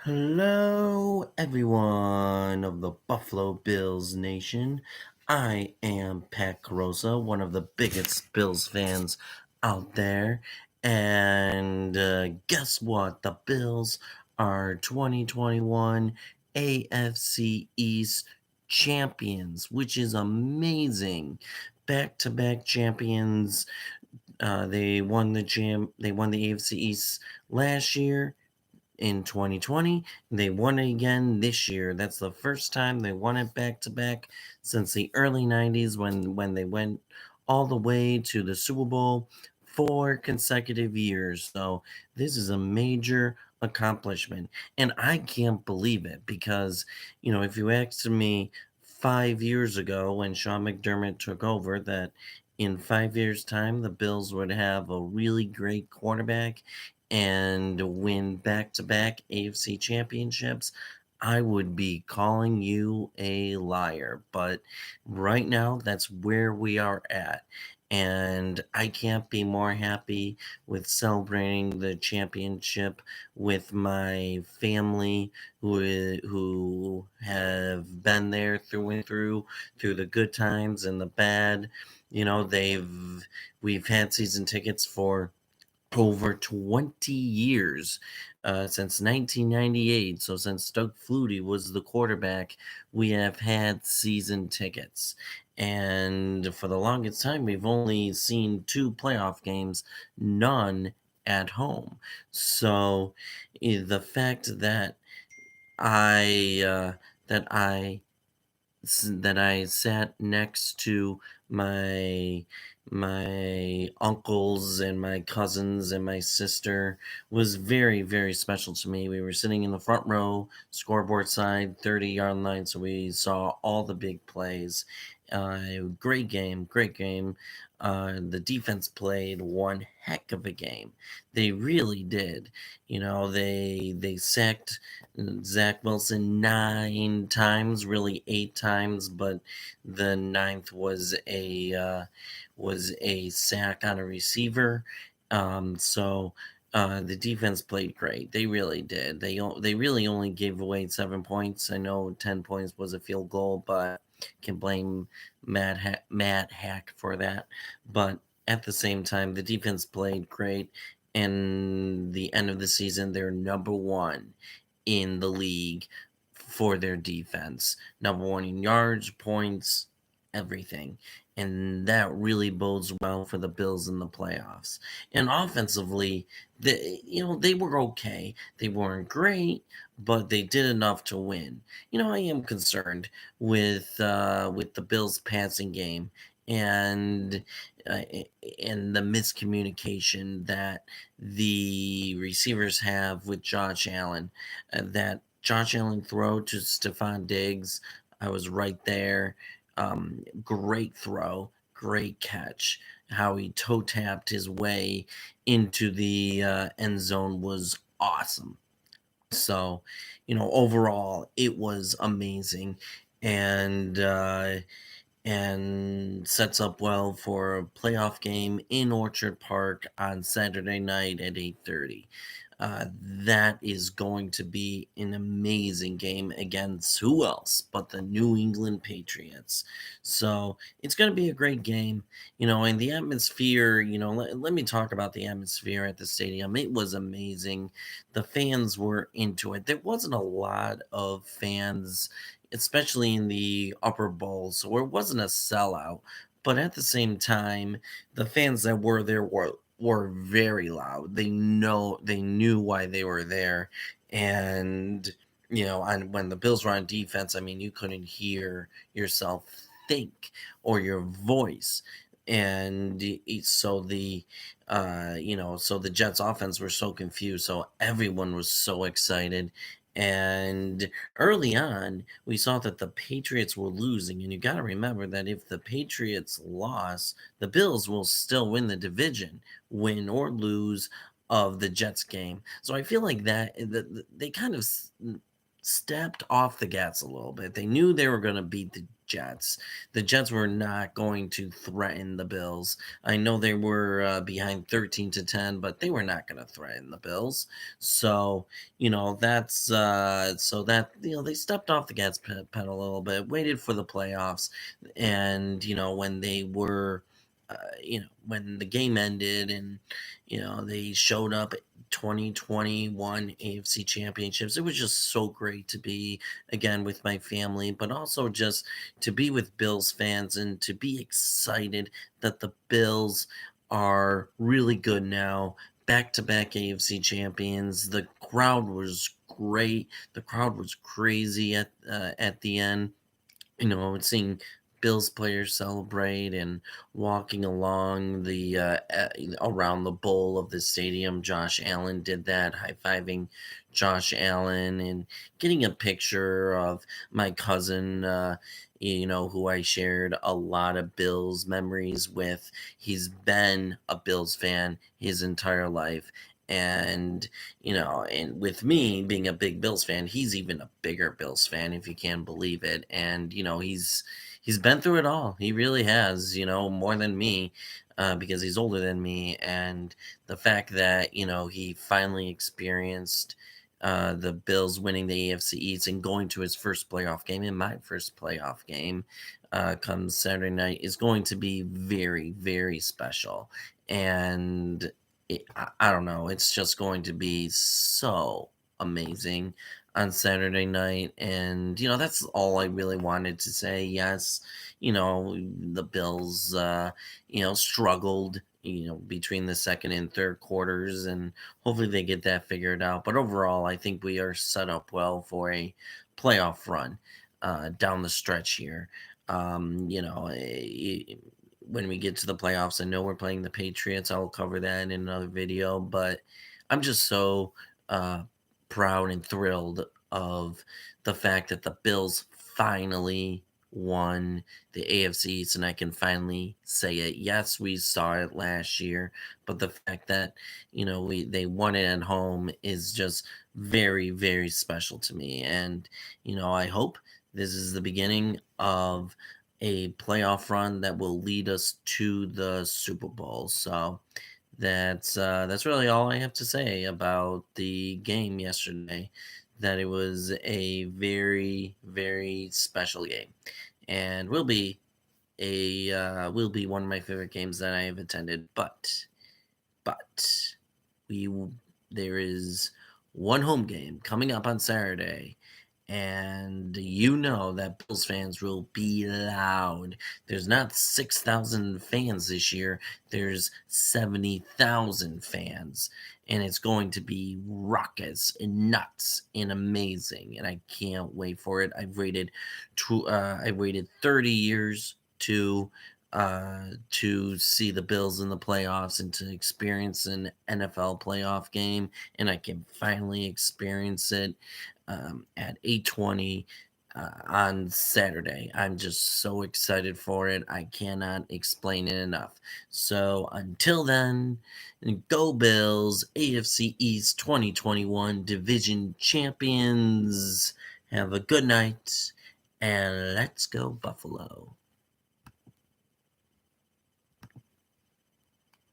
Hello, everyone of the Buffalo Bills Nation. I am Pat Carosa, one of the biggest Bills fans out there. And guess what? The Bills are 2021 AFC East Champions, which is amazing. Back-to-back champions. They won the AFC East last year in 2020. They won it again this year. That's the first time they won it back to back since the early 90s when they went all the way to the Super Bowl 4 consecutive years. So this is a major accomplishment. And I can't believe it because, if you asked me 5 years ago when Sean McDermott took over that in 5 years' time the Bills would have a really great quarterback and win back-to-back AFC championships, I would be calling you a liar. But right now, that's where we are at. And I can't be more happy with celebrating the championship with my family who have been there through and through the good times and the bad. We've had season tickets for over 20 years, since 1998. So since Doug Flutie was the quarterback, we have had season tickets. And for the longest time, we've only seen two playoff games, none at home. So the fact I uh, that I that I sat next to my my uncles and my cousins and my sister was very, very special to me. We were sitting in the front row, scoreboard side, 30-yard line, so we saw all the big plays. Great game, great game. The defense played one heck of a game. They really did. They sacked Zach Wilson 9 times, really 8 times, but the ninth was a sack on a receiver. So the defense played great. They really did. They really only gave away 7 points. I know 10 points was a field goal, but can blame Matt Hack for that. But at the same time, the defense played great. And the end of the season, they're number one in the league for their defense. Number one in yards, points, everything. And that really bodes well for the Bills in the playoffs. And offensively, they were okay. They weren't great, but they did enough to win. I am concerned with the Bills passing game and uh, and the miscommunication that the receivers have with Josh Allen. That Josh Allen throw to Stephon Diggs, I was right there. Great throw, great catch. How he toe tapped his way into the end zone was awesome. So, overall, it was amazing, and sets up well for a playoff game in Orchard Park on Saturday night at 8:30. That is going to be an amazing game against who else but the New England Patriots. So it's going to be a great game, and the atmosphere. Let me talk about the atmosphere at the stadium. It was amazing. The fans were into it. There wasn't a lot of fans, especially in the upper bowl, so it wasn't a sellout. But at the same time, the fans that were there were very loud. They knew why they were there, and and when the Bills were on defense, I mean, you couldn't hear yourself think or your voice, and so the Jets offense were so confused, so everyone was so excited. And early on, we saw that the Patriots were losing, and you got to remember that if the Patriots lost, the Bills will still win the division, win or lose of the Jets game. So I feel like that they kind of stepped off the gas a little bit. They knew they were going to beat the Jets. The Jets were not going to threaten the Bills. I know they were behind 13-10, but they were not going to threaten the Bills. So, they stepped off the gas pedal a little bit, waited for the playoffs, and when they were when the game ended and they showed up 2021 AFC Championships. It was just so great to be again with my family, but also just to be with Bills fans and to be excited that the Bills are really good now. Back to back AFC champions. The crowd was great. The crowd was crazy at the end. Seeing Bills players celebrate and walking along around the bowl of the stadium. Josh Allen did that, high fiving Josh Allen and getting a picture of my cousin, who I shared a lot of Bills memories with. He's been a Bills fan his entire life. And with me being a big Bills fan, he's even a bigger Bills fan, if you can believe it. And he's been through it all. He really has, more than me, because he's older than me. And the fact that he finally experienced the Bills winning the AFC East and going to his first playoff game, and my first playoff game, comes Saturday night, is going to be very, very special. And I don't know. It's just going to be so amazing on Saturday night. And, that's all I really wanted to say. Yes, the Bills, struggled, between the second and third quarters. And hopefully they get that figured out. But overall, I think we are set up well for a playoff run down the stretch here. When we get to the playoffs, I know we're playing the Patriots. I'll cover that in another video, but I'm just so uh, proud and thrilled of the fact that the Bills finally won the AFC East, and I can finally say it. Yes, we saw it last year, but the fact that they won it at home is just very, very special to me. And I hope this is the beginning of a playoff run that will lead us to the Super Bowl. So that's really all I have to say about the game yesterday. That it was a very, very special game, and will be one of my favorite games that I have attended. But we there is one home game coming up on Saturday, and that Bills fans will be loud. There's not 6,000 fans this year, there's 70,000 fans, and it's going to be raucous and nuts and amazing, and I can't wait for it. I waited 30 years to see the Bills in the playoffs and to experience an NFL playoff game, and I can finally experience it at 8:20 on Saturday. I'm just so excited for it. I cannot explain it enough. So until then, go Bills, AFC East 2021 Division Champions. Have a good night, and let's go Buffalo.